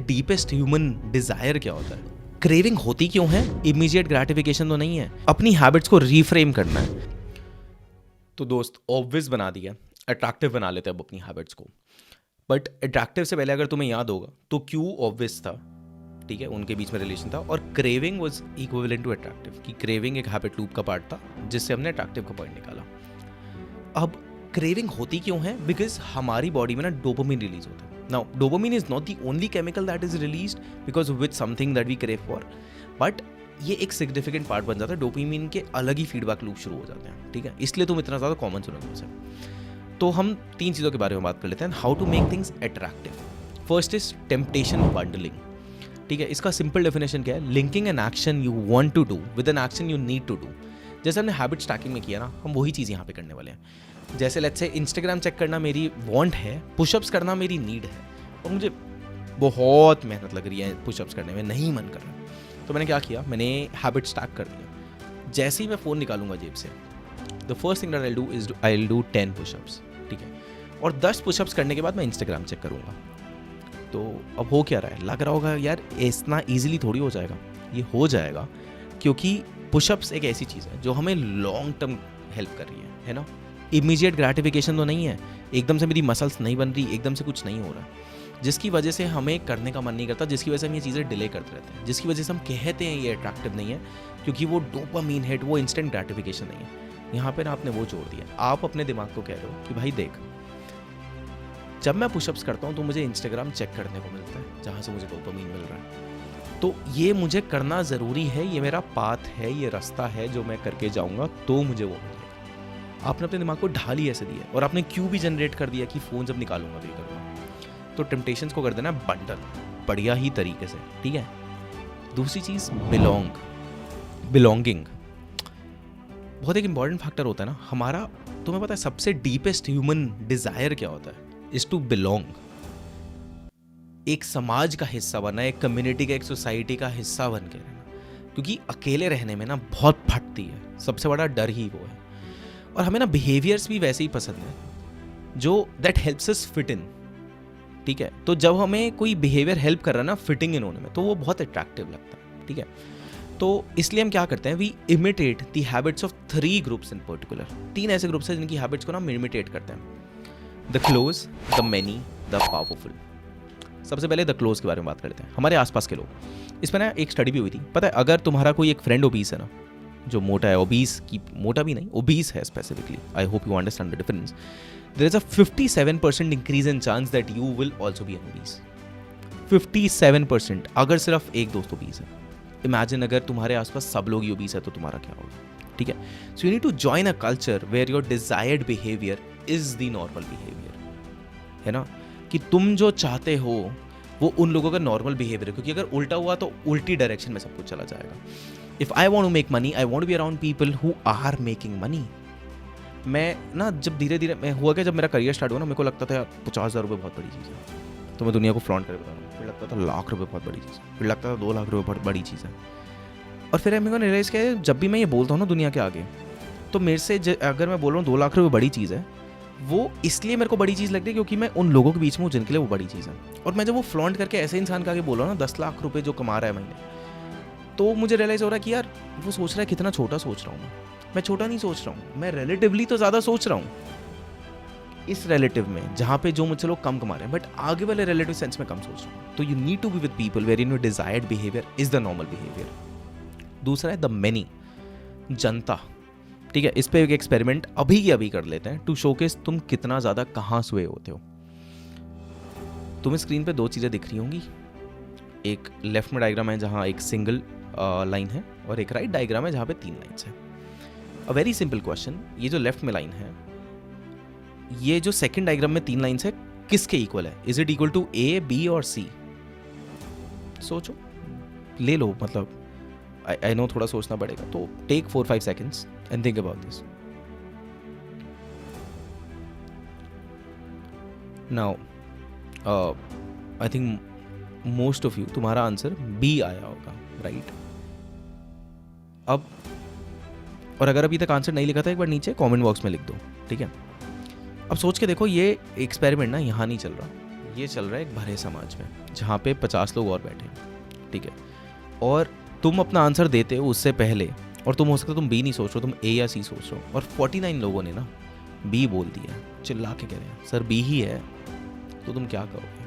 Deepest human Dzire क्या होता है? क्रेविंग होती क्यों है? इमीडिएट ग्रेटिफिकेशन तो नहीं है, अपनी हैबिट्स को रीफ्रेम करना है। तो दोस्त ऑब्वियस बना दिया, अट्रैक्टिव बना लेते हैं अब अपनी हैबिट्स को। बट अट्रैक्टिव से पहले अगर तुम्हें याद होगा तो क्यों ऑब्वियस था, ठीक है, उनके बीच में रिलेशन था और craving was equivalent to attractive, कि क्रेविंग एक हैबिट लूप का पार्ट था जिससे हमने अट्रैक्टिव का पॉइंट निकाला। अब क्रेविंग होती क्यों है? बिकॉज हमारी बॉडी में ना डोपामिन रिलीज होता है। Now dopamine is not the only chemical that is released because with something that we crave for, but ये एक सिग्निफिकेंट पार्ट बन जाता है। डोपामिन के अलग ही फीडबैक लूप शुरू हो जाते हैं, ठीक है, इसलिए तुम इतना ज़्यादा कॉमन सुनोगे उसे। तो हम 3 चीज़ों के बारे में बात कर लेते हैं, how to make things attractive. First is temptation bundling, ठीक है। इसका सिंपल डेफिनेशन क्या है? Linking an action you want to do with an action you need to do. जैसे हमने हैबिट स्टैकिंग में किया ना, हम वही चीज़ यहाँ पे करने वाले हैं। जैसे लेट्स से इंस्टाग्राम चेक करना मेरी वांट है, पुशअप्स करना मेरी नीड है, और मुझे बहुत मेहनत लग रही है पुशअप्स करने में, नहीं मन कर रहा। तो मैंने क्या किया, मैंने हैबिट स्टैक कर दिया। जैसे ही मैं फ़ोन निकालूंगा जेब से, the first thing that I do is I will do 10 pushups, ठीक है, और 10 पुशअप्स करने के बाद मैं इंस्टाग्राम चेक करूँगा। तो अब हो क्या रहा है? लग रहा होगा यार इतना ईजिली थोड़ी हो जाएगा। ये हो जाएगा क्योंकि पुशअप्स एक ऐसी चीज़ है जो हमें लॉन्ग टर्म हेल्प कर रही है ना। इमीडिएट ग्रेटिफिकेशन तो नहीं है, एकदम से मेरी मसल्स नहीं बन रही, एकदम से कुछ नहीं हो रहा, जिसकी वजह से हमें करने का मन नहीं करता, जिसकी वजह से हम ये चीज़ें डिले करते रहते हैं, जिसकी वजह से हम कहते हैं ये अट्रैक्टिव नहीं है, क्योंकि वो डोपामीन हिट, वो इंस्टेंट ग्रेटिफिकेशन नहीं है। यहाँ पर आपने वो जोड़ दिया। आप अपने दिमाग को कह रहे हो कि भाई देख, जब मैं पुशअप्स करता हूँ तो मुझे इंस्टाग्राम चेक करने को मिलता है जहाँ से मुझे डोपामीन मिल रहा है, तो ये मुझे करना ज़रूरी है, ये मेरा पाथ है, ये रास्ता है जो मैं करके जाऊँगा तो मुझे वो मिलेगा। आपने अपने दिमाग को ढाल ही ऐसे दिया और आपने क्यों भी जनरेट कर दिया कि फ़ोन जब निकालूंगा तो ये करूँगा। तो टेम्पटेशंस को कर देना बंडल बढ़िया ही तरीके से, ठीक है। दूसरी चीज़ बिलोंगिंग बहुत एक इंपॉर्टेंट फैक्टर होता है ना हमारा। तुम्हें पता है सबसे डीपेस्ट ह्यूमन डिज़ायर क्या होता है? Is to belong. एक समाज का हिस्सा बनना, एक कम्युनिटी का, एक सोसाइटी का हिस्सा बन के रहना, क्योंकि अकेले रहने में ना बहुत फटती है, सबसे बड़ा डर ही वो है। और हमें ना बिहेवियर्स भी वैसे ही पसंद है जो that helps us fit in, ठीक है। तो जब हमें कोई बिहेवियर हेल्प कर रहा है ना फिटिंग इन होने में, तो वो बहुत अट्रैक्टिव लगता है, ठीक है। तो इसलिए हम क्या करते हैं, we imitate the habits of 3 groups in particular. 3 ऐसे ग्रुप्स हैं जिनकी हैबिट्स को ना हम इमिटेट करते हैं, the close, the many, the powerful. सबसे पहले द क्लोज के बारे में बात करते हैं, हमारे आसपास के लोग। इसमें ना एक स्टडी भी हुई थी, पता है, अगर तुम्हारा कोई एक फ्रेंड ओबीस है ना, जो मोटा है, ओबीस की मोटा भी नहीं, ओबीस है specifically, I hope you understand the difference, there is a 57% increase in chance that you will also be an obese. 57% अगर सिर्फ एक दोस्त ओबीस है। इमेजिन अगर तुम्हारे आसपास सब लोग ओबीस है तो तुम्हारा क्या होगा, ठीक है। So you need to join a culture where your desired behaviour is the normal behaviour, है ना, कि तुम जो चाहते हो वो उन लोगों का नॉर्मल बिहेवियर है, क्योंकि अगर उल्टा हुआ तो उल्टी डायरेक्शन में सब कुछ चला जाएगा। If I want to make money, I want to be around people who are making money. मैं ना जब धीरे धीरे मैं हुआ क्या, जब मेरा करियर स्टार्ट हुआ ना, मेरे को लगता था यार 50,000 रुपये बहुत बड़ी चीज़ है, तो मैं दुनिया को फ्लॉन्ट करके बता रहा हूँ। फिर लगता था लाख रुपये बहुत बड़ी चीज़ है, फिर लगता था 2 लाख रुपये बहुत बड़ी चीज़ है। और फिर मेरे को रियलाइज़ किया जब भी मैं ये बोलता हूँ ना दुनिया के आगे, तो मेरे से अगर मैं बोल रहा हूँ 2 लाख रुपये बड़ी चीज़ है, वो इसलिए मेरे को बड़ी चीज़ लगती है क्योंकि मैं उन लोगों के बीच में हूँ जिनके लिए वो बड़ी चीज़ है। और मैं जब वो फ्लॉन्ट करके ऐसे इंसान के आगे बोल रहा हूँ ना 10 लाख रुपये जो कमा रहा है महीने, तो मुझे रियलाइज़ हो रहा है कि यार वो सोच रहा है कितना छोटा सोच रहा हूँ मैं छोटा नहीं सोच रहा हूँ, मैं रिलेटिवली तो ज़्यादा सोच रहा हूँ इस रिलेटिव में जहाँ पे जो मुझसे लोग कम कमा रहे हैं, बट आगे वाले रिलेटिव सेंस में कम सोच रहा हूँ। तो you need to be with people where in your desired behaviour is the normal behaviour. दूसरा है द मेनी, जनता, ठीक है। इस पे एक एक्सपेरिमेंट अभी की अभी कर लेते हैं टू शोकेस तुम कितना ज़्यादा कहाँ सोए होते हो। तुम्हें स्क्रीन पे 2 चीज़ें दिख रही होंगी, एक लेफ्ट में डायग्राम है जहाँ एक सिंगल लाइन है और एक राइट डायग्राम है जहाँ पे 3 लाइन्स है। अ वेरी सिंपल क्वेश्चन, ये जो लेफ्ट में लाइन है, ये जो सेकंड डायग्राम में 3 लाइन्स है, किसके इक्वल है? Is it equal to A, B और सी? सोचो, ले लो, मतलब आई नो थोड़ा सोचना पड़ेगा, तो take 4-5 seconds and think about this. Now I think most of you, तुम्हारा आंसर बी आया होगा, राइट? अब और अगर अभी तक आंसर नहीं लिखा था, एक बार नीचे कमेंट बॉक्स में लिख दो, ठीक है। अब सोच के देखो, ये एक्सपेरिमेंट ना यहाँ नहीं चल रहा, ये चल रहा है एक भरे समाज में जहाँ पे 50 लोग और बैठे हैं, ठीक है, और तुम अपना आंसर देते हो उससे पहले, और तुम हो सकता है तुम बी नहीं सोच रहे हो, तुम ए या सी सोच रहे हो, और 49 लोगों ने ना बी बोल दिया, चिल्ला के कह रहे हैं सर बी ही है, तो तुम क्या करोगे?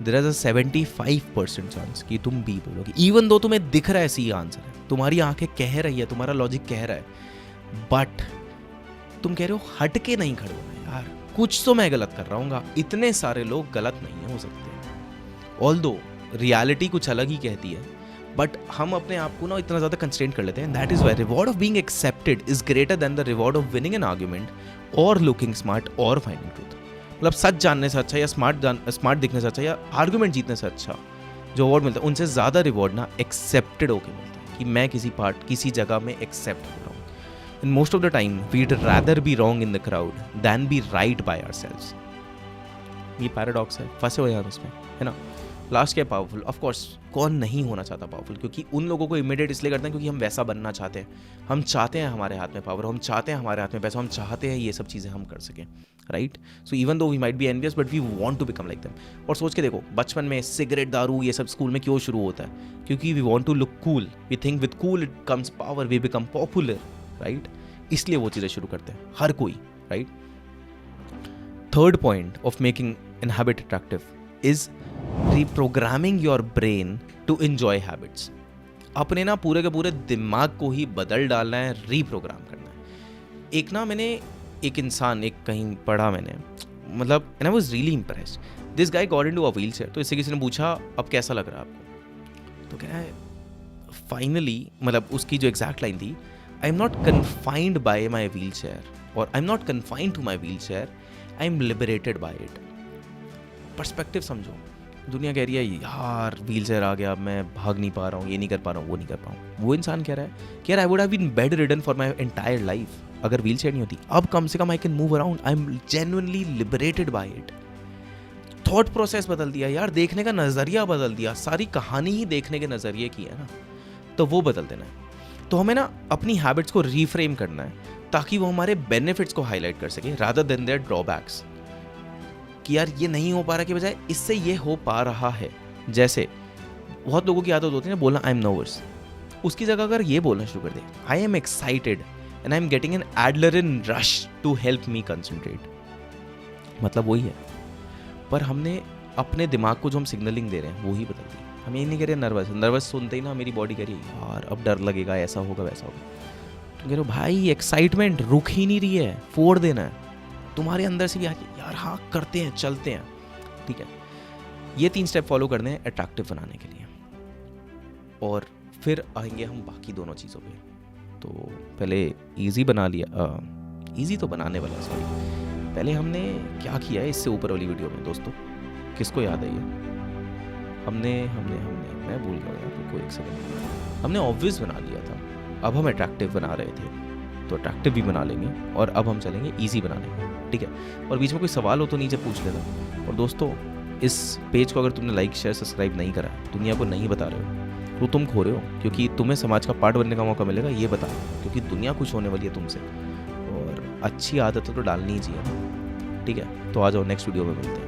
देयर इज अ 75% चांस कि तुम बी बोलोगे, इवन दो तुम्हें दिख रहा है सी आंसर है, तुम्हारी आंखें कह रही है, तुम्हारा लॉजिक कह रहा है, बट तुम कह रहे हो हट के नहीं खड़े होना यार, कुछ तो मैं गलत कर रहा हूँ, इतने सारे लोग गलत नहीं हो सकते। ऑल्दो रियलिटी कुछ अलग ही कहती है, बट हम अपने आप को ना इतना ज़्यादा कंस्ट्रेंट कर लेते हैं। That is why reward of being accepted is greater than the reward of winning an argument और लुकिंग स्मार्ट और फाइंडिंग ट्रूथ। मतलब सच जानने से अच्छा या स्मार्ट दिखने से अच्छा या आर्ग्यूमेंट जीतने से अच्छा जो अवार्ड मिलता है, उनसे ज़्यादा रिवॉर्ड ना एक्सेप्टेड होकर मिलता है, कि मैं किसी जगह में एक्सेप्ट हो रहा हूँ। And most of the time, we'd rather be wrong in the crowd than be right by ourselves. ये पैराडॉक्स है, फंसे हुए यार उसमें, है ना। लास्ट क्या पावरफुल? ऑफ कोर्स कौन नहीं होना चाहता पावरफुल, क्योंकि उन लोगों को इमिडिएट इसलिए करते हैं क्योंकि हम वैसा बनना चाहते हैं, हम चाहते हैं हमारे हाथ में पावर, हम चाहते हैं हमारे हाथ में पैसा, हम चाहते हैं ये सब चीज़ें हम कर सकें, right. So even though we might be envious but we want to become like them. और सोच के देखो, बचपन में सिगरेट, दारू, ये सब स्कूल में क्यों शुरू होता है? क्योंकि we want to look cool, we think with cool it comes power, we become popular, right. इसलिए वो चीज़ें शुरू करते हैं हर कोई, right. Third point of making an habit attractive is reprogramming your brain to enjoy habits. अपने ना पूरे के पूरे दिमाग को ही बदल डालना है, रीप्रोग्राम करना है। एक इंसान कहीं पढ़ा मैंने, मतलब and I was really impressed. This guy got into a wheelchair. तो इससे किसी ने पूछा अब कैसा लग रहा है आपको? तो कह रहा है फाइनली, मतलब उसकी जो एग्जैक्ट लाइन थी, I am not confined by my wheelchair, or I'm not confined to my wheelchair, I am liberated by it. Perspective समझो। दुनिया कह रही है यार व्हीलचेयर आ गया, मैं भाग नहीं पा रहा हूँ, ये नहीं कर पा रहा हूँ, वो नहीं कर पा रहा हूँ। वो इंसान कह रहा है कि यार I would have been bedridden for my entire life अगर व्हीलचेयर नहीं होती। अब कम से कम I can move around, I am genuinely liberated by it. Thought process बदल दिया यार, देखने का नज़रिया बदल दिया, सारी कहानी ही देखने के नज़रिए की है ना, तो वो बदल देना है। तो हमें ना अपनी हैबिट्स को रीफ्रेम करना है ताकि वो हमारे बेनिफिट्स को हाईलाइट कर सके रादर देन देयर ड्रॉबैक्स, कि यार ये नहीं हो पा रहा के बजाय इससे ये हो पा रहा है। जैसे बहुत लोगों की आदत होती है ना बोलना आई एम नर्वस, उसकी जगह अगर ये बोलना शुरू कर दे I am excited and I am getting an adrenaline rush to help me concentrate, मतलब वही है। पर हमने अपने दिमाग को जो हम सिग्नलिंग दे रहे हैं वो ही बदल दी। हम ये नहीं कह रहे नर्वस सुनते ही ना मेरी बॉडी कह रही है यार अब डर लगेगा, ऐसा होगा वैसा होगा। तुम कह रहे हो भाई एक्साइटमेंट रुक ही नहीं रही है, फोड़ देना है। तुम्हारे अंदर से भी आके यार हाँ करते हैं, चलते हैं, ठीक है। ये 3 स्टेप फॉलो करने हैं अट्रैक्टिव बनाने के लिए, और फिर आएंगे हम बाकी दोनों चीज़ों पे। तो पहले ईजी बना लिया, ईजी तो बनाने वाला, सॉरी। पहले हमने क्या किया है इससे ऊपर वाली वीडियो में दोस्तों, किसको याद है ये? हमने मैं भूल गया यार, रुको एक सेकंड। हमने ऑब्वियस बना लिया था, अब हम अट्रैक्टिव बना रहे थे, तो अट्रैक्टिव भी बना लेंगे, और अब हम चलेंगे ईजी बनाने में, ठीक है। और बीच में कोई सवाल हो तो नीचे पूछ लेना। और दोस्तों इस पेज को अगर तुमने लाइक शेयर सब्सक्राइब नहीं करा, दुनिया को नहीं बता रहे हो, तो तुम खो रहे हो, क्योंकि तुम्हें समाज का पार्ट बनने का मौका मिलेगा, ये बता, क्योंकि दुनिया खुश होने वाली है तुमसे, और अच्छी आदतें तो डालनी ही चाहिए, ठीक है। तो आ जाओ, नेक्स्ट वीडियो में मिलते हैं।